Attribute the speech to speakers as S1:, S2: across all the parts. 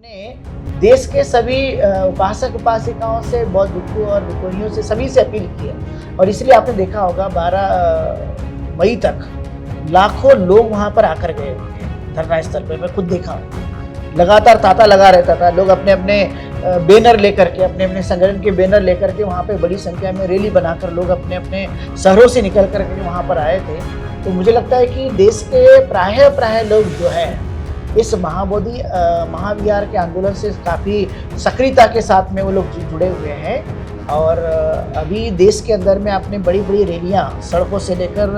S1: ने देश के सभी उपासक उपासिकाओं से, बौद्ध भिक्षु और भिक्षुणियों से, सभी से अपील की है। और इसलिए आपने देखा होगा 12 मई तक लाखों लोग वहां पर आकर गए धरना स्थल पे। मैं खुद देखा, लगातार तांता लगा रहता था। लोग अपने अपने बैनर लेकर के, अपने अपने संगठन के बैनर लेकर के वहाँ पे बड़ी संख्या में रैली बनाकर लोग अपने अपने शहरों से निकल कर के वहाँ पर आए थे। तो मुझे लगता है कि देश के प्राय लोग जो है इस महाबोधि महाविहार के आंदोलन से काफ़ी सक्रियता के साथ में वो लोग जुड़े हुए हैं। और अभी देश के अंदर में आपने बड़ी बड़ी रैलियाँ सड़कों से लेकर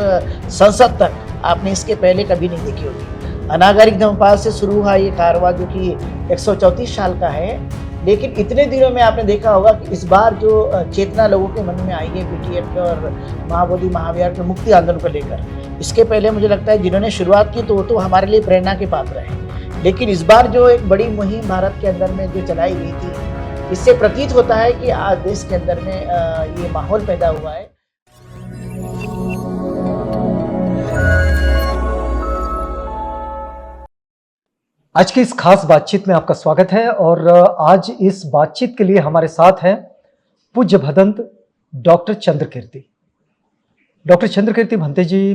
S1: संसद तक आपने इसके पहले कभी नहीं देखी होगी। अनागरिक धर्मपाल से शुरू हुआ ये कारवां जो कि 134 साल का है, लेकिन इतने दिनों में आपने देखा होगा कि इस बार जो चेतना लोगों के मन में आई है बीटीएफ और महाबोधि महाविहार के मुक्ति आंदोलन को लेकर, इसके पहले मुझे लगता है जिन्होंने शुरुआत की तो वो तो हमारे लिए प्रेरणा के पात्र हैं। लेकिन इस बार जो एक बड़ी मुहिम भारत के अंदर में जो चलाई गई थी, इससे प्रतीत होता है कि आज देश के अंदर में ये माहौल पैदा हुआ है।
S2: आज की इस खास बातचीत में आपका स्वागत है। और आज इस बातचीत के लिए हमारे साथ हैं पूज्य भदंत डॉक्टर चंद्रकीर्ति। डॉक्टर चंद्रकीर्ति भंते जी,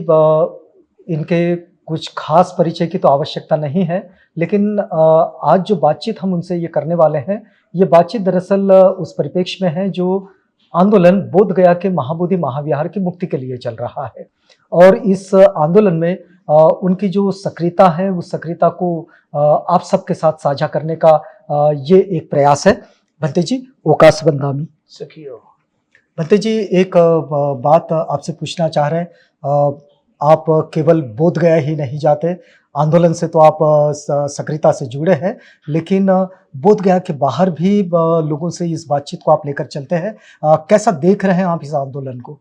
S2: इनके कुछ खास परिचय की तो आवश्यकता नहीं है, लेकिन आज जो बातचीत हम उनसे ये करने वाले हैं, ये बातचीत दरअसल उस परिप्रेक्ष्य में है जो आंदोलन बोध गया के महाबोधि महाविहार की मुक्ति के लिए चल रहा है। और इस आंदोलन में उनकी जो सक्रियता है, उस सक्रियता को आप सबके साथ साझा करने का ये एक प्रयास है। भंते जी, ओकास बंदामी
S1: सखियो।
S2: भंते जी, एक बात आपसे पूछना चाह रहे हैं। आप केवल बोध गया ही नहीं जाते, आंदोलन से तो आप सक्रियता से जुड़े हैं, लेकिन बोध गया के बाहर भी लोगों से इस बातचीत को आप लेकर चलते हैं। कैसा देख रहे हैं आप इस आंदोलन को?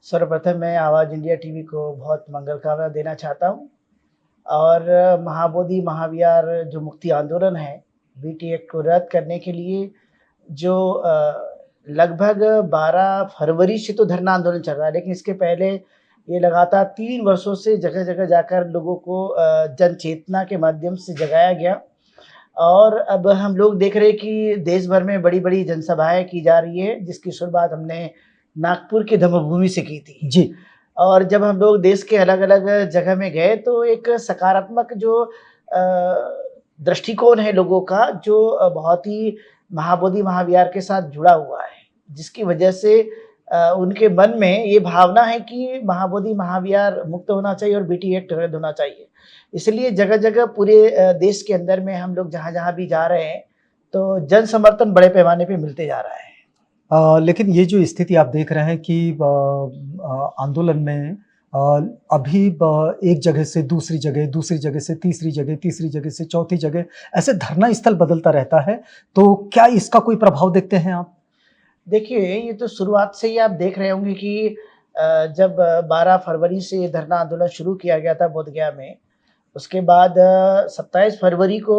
S1: सर्वप्रथम मैं आवाज़ इंडिया टीवी को बहुत मंगल कामना देना चाहता हूँ। और महाबोधि महाविहार जो मुक्ति आंदोलन है, बीटीएफ को रद्द करने के लिए जो लगभग 12 फरवरी से तो धरना आंदोलन चल रहा है, लेकिन इसके पहले ये लगातार 3 वर्षों से जगह जगह जाकर लोगों को जन चेतना के माध्यम से जगाया गया। और अब हम लोग देख रहे हैं कि देश भर में बड़ी बड़ी जनसभाएं की जा रही है, जिसकी शुरुआत हमने नागपुर की धम्मभूमि से की थी
S2: जी।
S1: और जब हम लोग देश के अलग अलग जगह में गए तो एक सकारात्मक जो दृष्टिकोण है लोगों का, जो बहुत ही महाबोधि महाविहार के साथ जुड़ा हुआ है, जिसकी वजह से उनके मन में ये भावना है कि महाबोधि महाविहार मुक्त होना चाहिए और बीटीएफ रद्द होना चाहिए। इसलिए जगह जगह पूरे देश के अंदर में हम लोग जहाँ जहाँ भी जा रहे हैं तो जन समर्थन बड़े पैमाने पे मिलते जा रहा है।
S2: लेकिन ये जो स्थिति आप देख रहे हैं कि आंदोलन में अभी एक जगह से दूसरी जगह, दूसरी जगह से तीसरी जगह, तीसरी जगह से चौथी जगह, ऐसे धरना स्थल बदलता रहता है, तो क्या इसका कोई प्रभाव देखते हैं आप?
S1: देखिए, ये तो शुरुआत से ही आप देख रहे होंगे कि जब 12 फरवरी से धरना आंदोलन शुरू किया गया था बोधगया में, उसके बाद 27 फरवरी को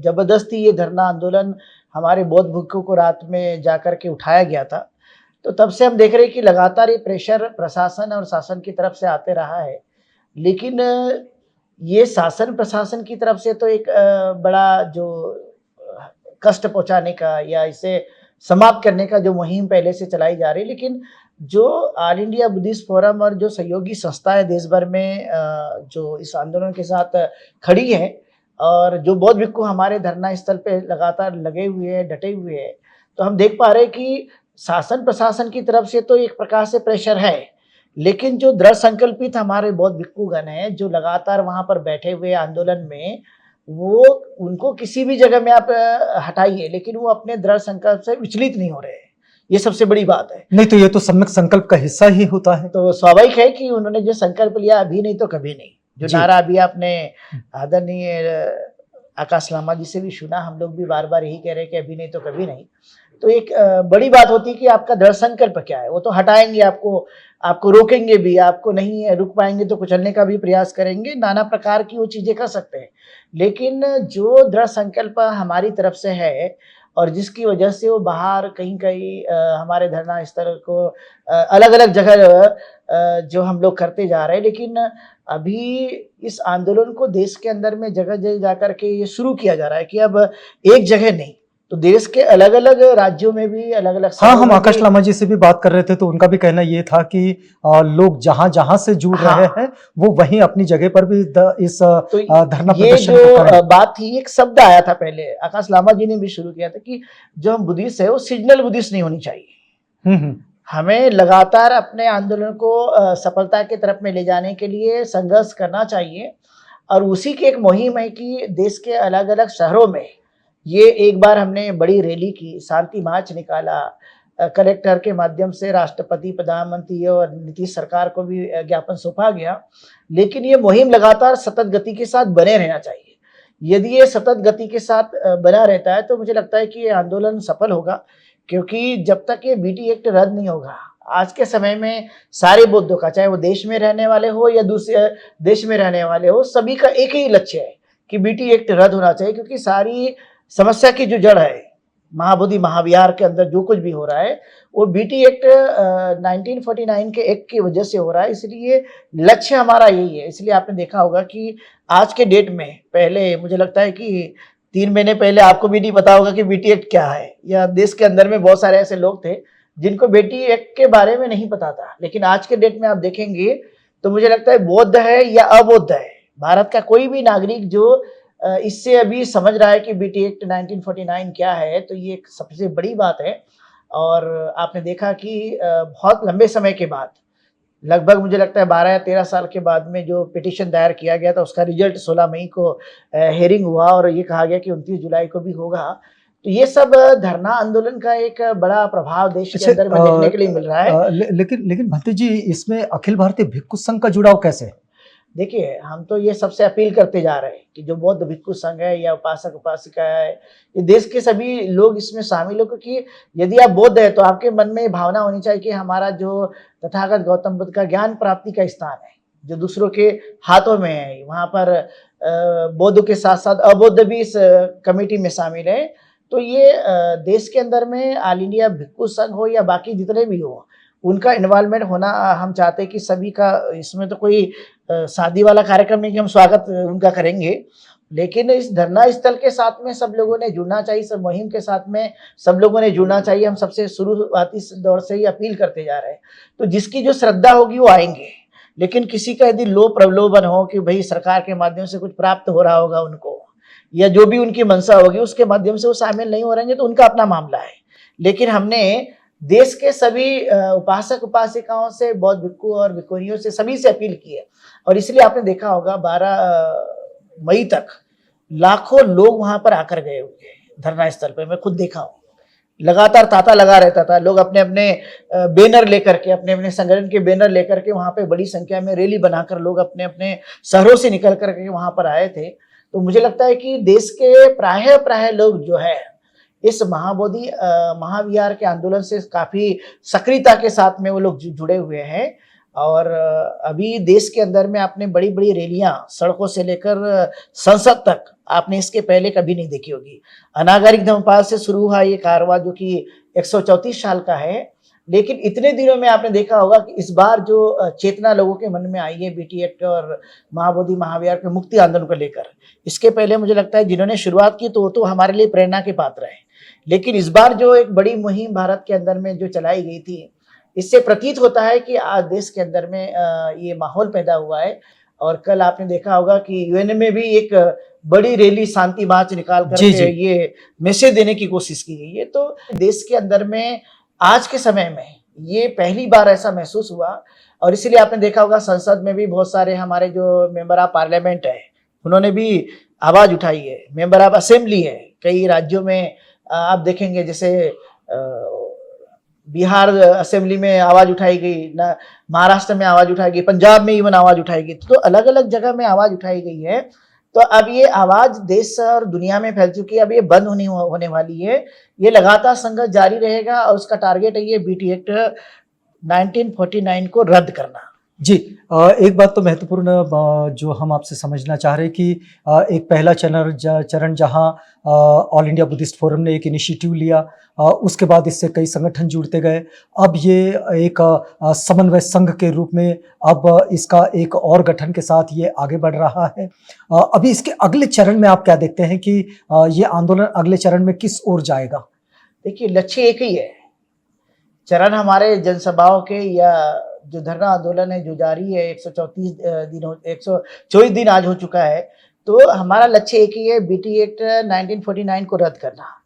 S1: जबरदस्ती ये धरना आंदोलन हमारे बौद्ध भिक्षुओं को रात में जाकर के उठाया गया था। तो तब से हम देख रहे हैं कि लगातार ये प्रेशर प्रशासन और शासन की तरफ से आते रहा है। लेकिन ये शासन प्रशासन की तरफ से तो एक बड़ा जो कष्ट पहुंचाने का या इसे समाप्त करने का जो मुहिम पहले से चलाई जा रही है, लेकिन जो ऑल इंडिया बुद्धिस्ट फोरम और जो सहयोगी संस्थाएं देश भर में जो इस आंदोलन के साथ खड़ी हैं और जो बौद्ध भिक्षु हमारे धरना स्थल पे लगातार लगे हुए हैं, डटे हुए हैं, तो हम देख पा रहे हैं कि शासन प्रशासन की तरफ से तो एक प्रकार से प्रेशर है, लेकिन जो दृढ़ संकल्पित हमारे बौद्ध भिक्षुगण हैं जो लगातार वहाँ पर बैठे हुए आंदोलन में, वो उनको किसी भी जगह में आप हटाइए, लेकिन वो अपने दृढ़ संकल्प से विचलित नहीं हो रहे हैं। ये सबसे बड़ी बात है।
S2: नहीं तो ये तो सम्यक संकल्प का हिस्सा ही होता है।
S1: तो स्वाभाविक है कि उन्होंने जो संकल्प लिया, अभी नहीं तो कभी नहीं, जो नारा अभी आपने आदरणीय आकाश लामा जी से भी सुना, हम लोग भी बार बार यही कह रहे हैं कि अभी नहीं तो कभी नहीं। तो एक बड़ी बात होती है कि आपका दृढ़ संकल्प क्या है। वो तो हटाएंगे आपको रोकेंगे भी, आपको नहीं रुक पाएंगे तो कुचलने का भी प्रयास करेंगे, नाना प्रकार की वो चीजें कर सकते हैं। लेकिन जो दृढ़ संकल्प हमारी तरफ से है और जिसकी वजह से वो बाहर कहीं कहीं हमारे धरना स्थल को अलग अलग जगह जो हम लोग करते जा रहे हैं। लेकिन अभी इस आंदोलन को देश के अंदर में जगह जगह जाकर के ये शुरू किया जा रहा है कि अब एक जगह नहीं, तो देश के अलग अलग राज्यों में भी अलग अलग
S2: हाँ, हम आकाश लामा जी से भी बात कर रहे थे तो उनका भी कहना ये था कि लोग जहां जहां से जुड़ रहे हैं वो वहीं अपनी जगह पर भी इस धरना
S1: ये
S2: प्रदर्शन
S1: जो
S2: को करें।
S1: बात थी, एक शब्द आया था पहले, आकाश लामा जी ने भी शुरू किया था कि जो हम बुद्धिस्ट है वो सीजनल बुद्धिस्ट नहीं होनी चाहिए। हमें लगातार अपने आंदोलन को सफलता की तरफ में ले जाने के लिए संघर्ष करना चाहिए, और उसी की एक मुहिम है कि देश के अलग अलग शहरों में ये एक बार हमने बड़ी रैली की, शांति मार्च निकाला, कलेक्टर के माध्यम से राष्ट्रपति, प्रधानमंत्री और नीतीश सरकार को भी ज्ञापन सौंपा गया। लेकिन ये मुहिम लगातार सतत गति के साथ बने रहना चाहिए। यदि ये सतत गति के साथ बना रहता है तो मुझे लगता है कि ये आंदोलन सफल होगा, क्योंकि जब तक ये बीटी एक्ट रद्द नहीं होगा, आज के समय में सारे बौद्धों का, चाहे वो देश में रहने वाले हो या दूसरे देश में रहने वाले हो, सभी का एक ही लक्ष्य है कि बीटी एक्ट रद्द होना चाहिए। क्योंकि सारी समस्या की जो जड़ है, महाबोधि महाविहार के अंदर जो कुछ भी हो रहा है वो बीटी एक्ट 1949 के एक्ट की वजह से हो रहा है। इसलिए लक्ष्य हमारा यही है। इसलिए आपने देखा होगा कि आज के डेट में, पहले मुझे लगता है कि 3 महीने पहले आपको भी नहीं पता होगा कि बीटी एक्ट क्या है, या देश के अंदर में बहुत सारे ऐसे लोग थे जिनको बीटी एक्ट के बारे में नहीं पता था। लेकिन आज के डेट में आप देखेंगे तो मुझे लगता है बौद्ध है या अबौद्ध है, भारत का कोई भी नागरिक जो इससे अभी समझ रहा है कि बीटी एक्ट 1949 क्या है, तो ये एक सबसे बड़ी बात है। और आपने देखा कि बहुत लंबे समय के बाद, लगभग मुझे लगता है 12 या 13 साल के बाद में जो पिटीशन दायर किया गया था, उसका रिजल्ट 16 मई को हेयरिंग हुआ और ये कहा गया कि 29 जुलाई को भी होगा। तो ये सब धरना आंदोलन का एक बड़ा प्रभाव देश के अंदर में देखने के लिए मिल रहा है।
S2: लेकिन भंते जी, इसमें अखिल भारतीय भिक्षु संघ का जुड़ाव कैसे है?
S1: देखिए, हम तो ये सबसे अपील करते जा रहे हैं कि जो बौद्ध भिक्षु संघ है या उपासक उपासिका है, ये देश के सभी लोग इसमें शामिल हो। क्योंकि यदि आप बौद्ध है तो आपके मन में भावना होनी चाहिए कि हमारा जो तथागत गौतम बुद्ध का ज्ञान प्राप्ति का स्थान है, जो दूसरों के हाथों में है, वहाँ पर बौद्ध के साथ साथ अबौद्ध भी इस कमेटी में शामिल है। तो ये देश के अंदर में ऑल इंडिया भिक्षु संघ हो या बाकी जितने भी हो, उनका इन्वॉल्वमेंट होना हम चाहते हैं कि सभी का। इसमें तो कोई शादी वाला कार्यक्रम नहीं कि हम स्वागत उनका करेंगे, लेकिन इस धरना स्थल के साथ में सब लोगों ने जुड़ना चाहिए, सब मुहिम के साथ में सब लोगों ने जुड़ना चाहिए। हम सबसे शुरुआती दौर से ही अपील करते जा रहे हैं। तो जिसकी जो श्रद्धा होगी वो आएंगे, लेकिन किसी का यदि लोभ प्रलोभन हो कि भाई सरकार के माध्यम से कुछ प्राप्त हो रहा होगा उनको, या जो भी उनकी मंशा होगी उसके माध्यम से वो शामिल नहीं हो रहेंगे, तो उनका अपना मामला है। लेकिन हमने देश के सभी उपासक उपासिकाओं से, बौद्ध भिक्षु और भिक्षुणियों से, सभी से अपील की है। और इसलिए आपने देखा होगा 12 मई तक लाखों लोग वहां पर आकर गए होंगे धरना स्थल पर। मैं खुद देखा हूँ, लगातार तांता लगा रहता था। लोग अपने अपने बैनर लेकर के, अपने अपने संगठन के बैनर लेकर के वहां पे बड़ी संख्या में रैली बनाकर लोग अपने अपने शहरों से निकल करके वहां पर आए थे। तो मुझे लगता है कि देश के प्राय लोग जो है इस महाबोधि महाविहार के आंदोलन से काफी सक्रियता के साथ में वो लोग जुड़े हुए हैं। और अभी देश के अंदर में आपने बड़ी बड़ी रैलियां सड़कों से लेकर संसद तक आपने इसके पहले कभी नहीं देखी होगी। अनागरिक धर्मपाल से शुरू हुआ ये कारवां जो कि 134 साल का है, लेकिन इतने दिनों में आपने देखा होगा कि इस बार जो चेतना लोगों के मन में आई है बीटी एक्ट और महाबोधि महाविहार के मुक्ति आंदोलन को लेकर, इसके पहले मुझे लगता है जिन्होंने शुरुआत की तो हमारे लिए प्रेरणा के पात्र है। लेकिन इस बार जो एक बड़ी मुहिम भारत के अंदर में जो चलाई गई थी, इससे प्रतीत होता है कि आज देश के अंदर में ये माहौल पैदा हुआ है। और कल आपने देखा होगा कि यूएन में भी एक बड़ी रैली, शांति मार्च निकाल करके ये मैसेज देने की कोशिश की गई है। तो देश के अंदर में आज के समय में ये पहली बार ऐसा महसूस हुआ। और इसीलिए आपने देखा होगा संसद में भी बहुत सारे हमारे जो मेंबर ऑफ पार्लियामेंट है उन्होंने भी आवाज उठाई है। मेंबर ऑफ असेंबली है, कई राज्यों में आप देखेंगे, जैसे बिहार असेंबली में आवाज उठाई गई, ना महाराष्ट्र में आवाज उठाई गई, पंजाब में इवन आवाज उठाई गई। तो अलग अलग जगह में आवाज उठाई गई है। तो अब ये आवाज देश और दुनिया में फैल चुकी है, अब ये बंद होने वाली है। ये लगातार संघर्ष जारी रहेगा और उसका टारगेट है ये बीटी एक्ट 1949 को रद्द करना।
S2: जी, एक बात तो महत्वपूर्ण जो हम आपसे समझना चाह रहे हैं कि एक पहला चरण जहां ऑल इंडिया बुद्धिस्ट फोरम ने एक इनिशिएटिव लिया, उसके बाद इससे कई संगठन जुड़ते गए। अब ये एक समन्वय संघ के रूप में अब इसका एक और गठन के साथ ये आगे बढ़ रहा है। अभी इसके अगले चरण में आप क्या देखते हैं कि ये आंदोलन अगले चरण में किस ओर जाएगा?
S1: देखिए, लक्ष्य एक ही है। चरण हमारे जनसभाओं के या जो धरना आंदोलन है जो जारी है, 134 124 दिन आज हो चुका है। तो हमारा लक्ष्य एक ही है, बीटी एक्ट 1949 को रद्द करना।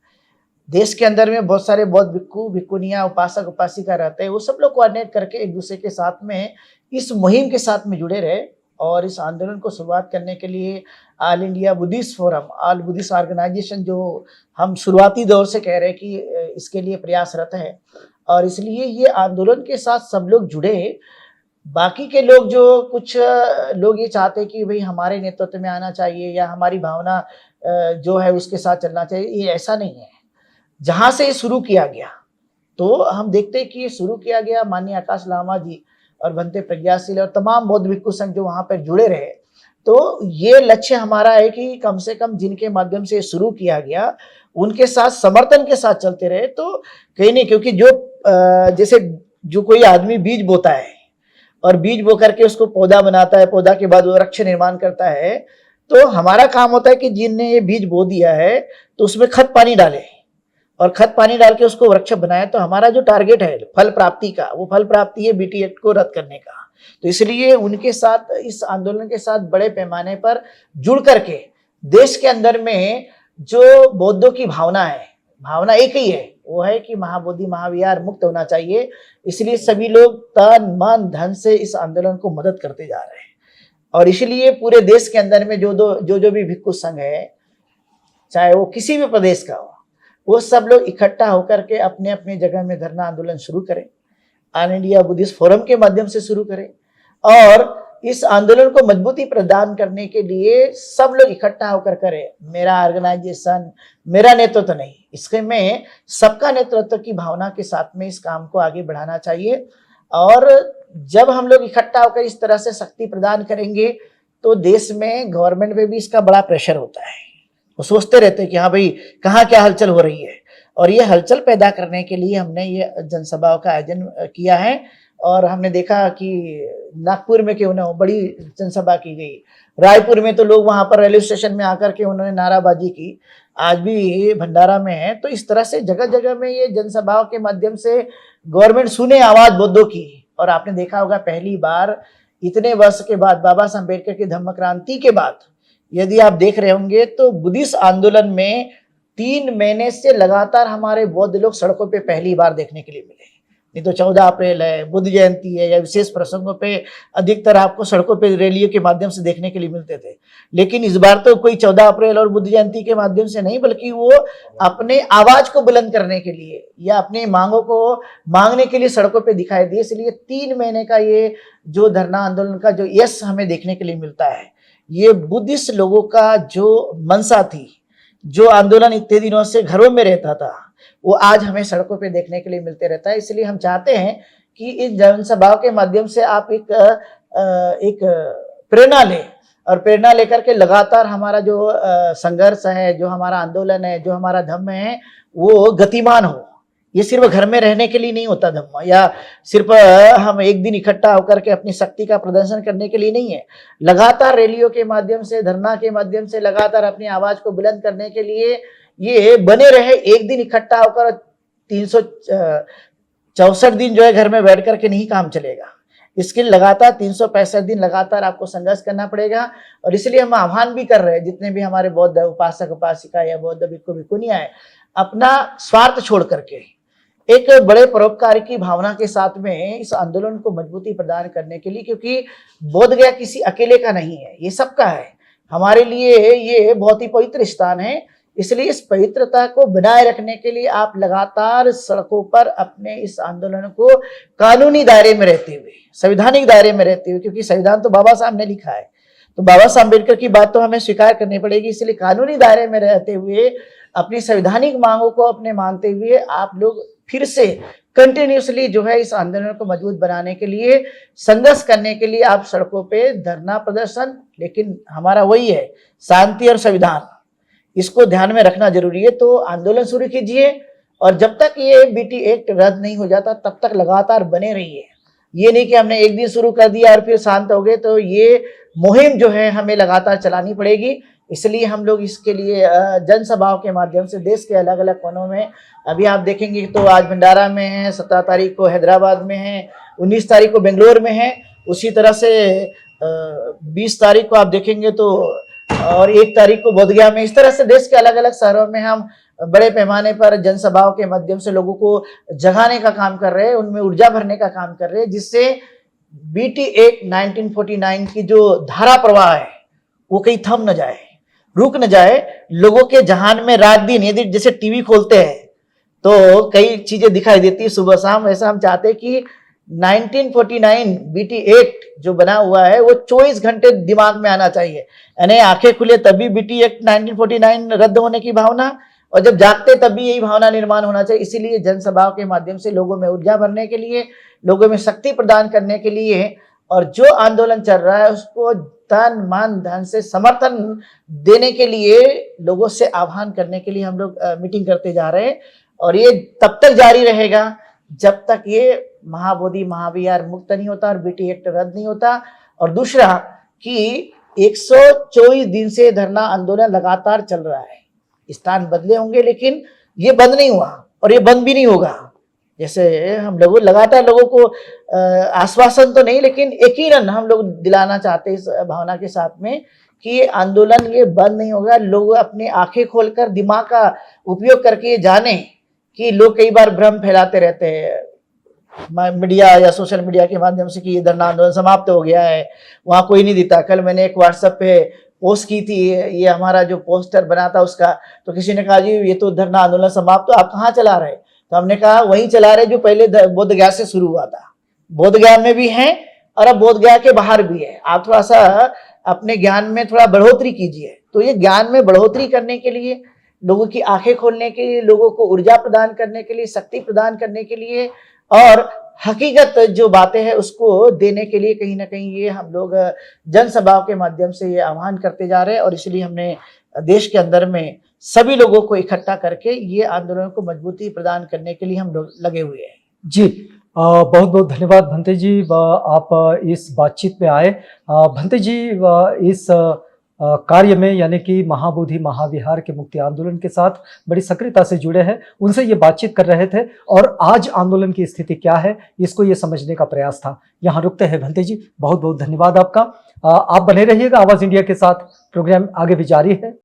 S1: देश के अंदर में बहुत सारे बौद्ध भिक्खु भिक्खुनियाँ, उपासक उपासिका रहते हैं, वो सब लोग कोऑर्डिनेट करके एक दूसरे के साथ में इस मुहिम के साथ में जुड़े रहे और इस आंदोलन को शुरुआत करने के लिए All India Buddhist Forum, All Buddhist Organisation, जो हम शुरुआती दौर से कह रहे हैं कि इसके लिए प्रयासरत है और इसलिए ये आंदोलन के साथ सब लोग जुड़े। बाकी के लोग जो कुछ लोग ये चाहते हैं कि भाई हमारे नेतृत्व में आना चाहिए या हमारी भावना जो है उसके साथ चलना चाहिए, ये ऐसा नहीं है। जहाँ से ये शुरू किया गया, तो हम देखते हैं कि ये शुरू किया गया माननीय आकाश लामा जी और भंते प्रज्ञाशील और तमाम बौद्ध भिक्खु संघ जो वहाँ पर जुड़े रहे। तो ये लक्ष्य हमारा है कि कम से कम जिनके माध्यम से शुरू किया गया उनके साथ समर्थन के साथ चलते रहे। तो कहीं नहीं, क्योंकि जो जैसे जो कोई आदमी बीज बोता है और बीज बो करके उसको पौधा बनाता है, पौधा के बाद वो वृक्ष निर्माण करता है, तो हमारा काम होता है कि जिनने ये बीज बो दिया है तो उसमें खत पानी डाले और खत पानी डाल के उसको वृक्ष बनाए। तो हमारा जो टारगेट है फल प्राप्ति का, वो फल प्राप्ति है बीटी एक्ट को रद्द करने का। तो इसलिए उनके साथ, इस आंदोलन के साथ बड़े पैमाने पर जुड़ करके देश के अंदर में जो बौद्धों की भावना है, भावना एक ही है, वो है कि महाबोधि महाविहार मुक्त होना चाहिए। इसलिए सभी लोग तन मन धन से इस आंदोलन को मदद करते जा रहे हैं और इसलिए पूरे देश के अंदर में जो भी भिक्खु संघ है, चाहे वो किसी भी प्रदेश का हो, वो सब लोग इकट्ठा होकर के अपने अपने जगह में धरना आंदोलन शुरू करें, ऑल इंडिया बुद्धिस्ट फोरम के माध्यम से शुरू करें और इस आंदोलन को मजबूती प्रदान करने के लिए सब लोग इकट्ठा होकर करें। मेरा ऑर्गेनाइजेशन, मेरा नेतृत्व नहीं, इसके में सबका नेतृत्व की भावना के साथ में इस काम को आगे बढ़ाना चाहिए। और जब हम लोग इकट्ठा होकर इस तरह से शक्ति प्रदान करेंगे तो देश में गवर्नमेंट पे भी इसका बड़ा प्रेशर होता है। वो सोचते रहते हैं कि हाँ भाई कहाँ क्या हलचल हो रही है, और ये हलचल पैदा करने के लिए हमने ये जनसभाओं का आयोजन किया है। और हमने देखा कि नागपुर में क्यों ना बड़ी जनसभा की गई, रायपुर में तो लोग वहां पर रेलवे स्टेशन में आकर के उन्होंने नाराबाजी की, आज भी भंडारा में है। तो इस तरह से जगह जगह में ये जनसभाओं के माध्यम से गवर्नमेंट सुने आवाज बौद्धों की। और आपने देखा होगा पहली बार इतने वर्ष के बाद, बाबा साहब अम्बेडकर की धम्म क्रांति के बाद, यदि आप देख रहे होंगे तो बुद्धिस्ट आंदोलन में 3 महीने से लगातार हमारे बौद्ध लोग सड़कों पे पहली बार देखने के लिए मिले। नहीं तो 14 अप्रैल है, बुद्ध जयंती है या विशेष प्रसंगों पे अधिकतर आपको सड़कों पे रैलियों के माध्यम से देखने के लिए मिलते थे। लेकिन इस बार तो कोई 14 अप्रैल और बुद्ध जयंती के माध्यम से नहीं, बल्कि वो अपने आवाज को बुलंद करने के लिए या अपनी मांगों को मांगने के लिए सड़कों पे दिखाई दिए। इसलिए 3 महीने का ये जो धरना आंदोलन का जो यश हमें देखने के लिए मिलता है, ये बुद्धिस्ट लोगों का जो मंशा थी, जो आंदोलन इतने दिनों से घरों में रहता था, वो आज हमें सड़कों पे देखने के लिए मिलते रहता है। इसलिए हम चाहते हैं कि इस जनसभाओं के माध्यम से आप एक प्रेरणा लें और प्रेरणा लेकर के लगातार हमारा जो संघर्ष है, जो हमारा आंदोलन है, जो हमारा धम्म है, वो गतिमान हो। ये सिर्फ घर में रहने के लिए नहीं होता धम्म, या सिर्फ हम एक दिन इकट्ठा होकर के अपनी शक्ति का प्रदर्शन करने के लिए नहीं है। लगातार रैलियों के माध्यम से, धरना के माध्यम से लगातार अपनी आवाज को बुलंद करने के लिए ये बने रहे। एक दिन इकट्ठा होकर 364 दिन जो है घर में बैठ करके नहीं काम चलेगा। इसके लिए लगातार 365 दिन लगातार आपको संघर्ष करना पड़ेगा। और इसलिए हम आह्वान भी कर रहे हैं, जितने भी हमारे बौद्ध उपासक उपासिका या बौद्ध भिक्खु भिक्खुनियां हैं, अपना स्वार्थ छोड़ करके एक बड़े परोपकार की भावना के साथ में इस आंदोलन को मजबूती प्रदान करने के लिए, क्योंकि बोध गया किसी अकेले का नहीं है, ये सबका है। हमारे लिए ये बहुत ही पवित्र स्थान है। इसलिए इस पवित्रता को बनाए रखने के लिए आप लगातार सड़कों पर अपने इस आंदोलन को कानूनी दायरे में रहते हुए, संवैधानिक दायरे में रहते हुए, क्योंकि संविधान तो बाबा साहब ने लिखा है, तो बाबा साहब अम्बेडकर की बात तो हमें स्वीकार करनी पड़ेगी। इसलिए कानूनी दायरे में रहते हुए अपनी संवैधानिक मांगों को अपने मानते हुए आप लोग फिर से कंटिन्यूसली जो है इस आंदोलन को मजबूत बनाने के लिए, संघर्ष करने के लिए आप सड़कों पे धरना प्रदर्शन, लेकिन हमारा वही है शांति और संविधान, इसको ध्यान में रखना जरूरी है। तो आंदोलन शुरू कीजिए और जब तक ये बीटी एक्ट रद्द नहीं हो जाता तब तक लगातार बने रहिए। ये नहीं कि हमने एक दिन शुरू कर दिया और फिर शांत हो गए, तो ये मुहिम जो है हमें लगातार चलानी पड़ेगी। इसलिए हम लोग इसके लिए जनसभाओं के माध्यम से देश के अलग अलग कोनों में, अभी आप देखेंगे तो आज भंडारा में है, 17 तारीख को हैदराबाद में है, 19 तारीख को बेंगलोर में है, उसी तरह से 20 तारीख को आप देखेंगे तो, और 1 तारीख को बोधगया में। इस तरह से देश के अलग अलग शहरों में हम बड़े पैमाने पर जनसभाओं के माध्यम से लोगों को जगाने का काम कर रहे हैं, उनमें ऊर्जा भरने का काम कर रहे हैं, जिससे बीटी एक्ट 1949 की जो धारा प्रवाह है वो कहीं थम न जाए, रुक न जाए। लोगों के जहान में रात दिन, यदि जैसे टीवी खोलते हैं तो कई चीजें दिखाई देती है सुबह शाम, वैसा हम चाहते हैं कि 1949 बीटी एक्ट जो बना हुआ है वो 24 घंटे दिमाग में आना चाहिए, यानी आंखें खुले तभी बीटी एक्ट 1949 रद्द होने की भावना, और जब जागते तब भी यही भावना निर्माण होना चाहिए। इसीलिए जनसभाओं के माध्यम से लोगों में ऊर्जा भरने के लिए, लोगों में शक्ति प्रदान करने के लिए, और जो आंदोलन चल रहा है उसको तन मन धन से समर्थन देने के लिए, लोगों से आह्वान करने के लिए हम लोग मीटिंग करते जा रहे हैं। और ये तब तक जारी रहेगा जब तक ये महाबोधि महाविहार मुक्त नहीं होता और बीटी एक्ट रद्द नहीं होता। और दूसरा कि 124 दिन से धरना आंदोलन लगातार चल रहा है, स्थान बदले होंगे लेकिन ये बंद नहीं हुआ और ये बंद भी नहीं होगा। जैसे हम लोग लगातार लोगों को आश्वासन तो नहीं लेकिन यकीनन हम लोग दिलाना चाहते हैं इस भावना के साथ में कि ये आंदोलन ये बंद नहीं होगा। लोग अपनी आंखें खोलकर दिमाग का उपयोग करके ये जाने कि लोग कई बार भ्रम फैलाते रहते हैं मीडिया या सोशल मीडिया के माध्यम से कि ये धरना आंदोलन समाप्त हो गया है, वहाँ कोई नहीं दिखता। कल मैंने एक व्हाट्सएप पे पोस्ट की थी, ये हमारा जो पोस्टर बना था उसका, तो किसी ने कहा जी ये तो धरना आंदोलन समाप्त, तो आप कहाँ चला रहे? तो हमने कहा वहीं चला रहे जो पहले बोधगया से शुरू हुआ था। बोधगया में भी हैं और अब बोधगया के बाहर भी है। आप थोड़ा सा अपने ज्ञान में थोड़ा बढ़ोतरी कीजिए। तो ये ज्ञान में बढ़ोतरी करने के लिए, लोगों की आंखें खोलने के लिए, लोगों को ऊर्जा प्रदान करने के लिए, शक्ति प्रदान करने के लिए और हकीकत जो बातें हैं उसको देने के लिए कहीं ना कहीं ये हम लोग जनसभाओं के माध्यम से ये आह्वान करते जा रहे हैं। और इसलिए हमने देश के अंदर में सभी लोगों को इकट्ठा करके ये आंदोलन को मजबूती प्रदान करने के लिए हम लोग लगे हुए हैं।
S2: जी, बहुत बहुत धन्यवाद भंते जी, आप इस बातचीत में आए। भंते जी इस कार्य में यानी कि महाबोधि महाविहार के मुक्ति आंदोलन के साथ बड़ी सक्रियता से जुड़े हैं, उनसे ये बातचीत कर रहे थे और आज आंदोलन की स्थिति क्या है इसको ये समझने का प्रयास था। यहाँ रुकते हैं भंते जी, बहुत बहुत धन्यवाद आपका। आप बने रहिएगा आवाज इंडिया के साथ, प्रोग्राम आगे भी जारी है।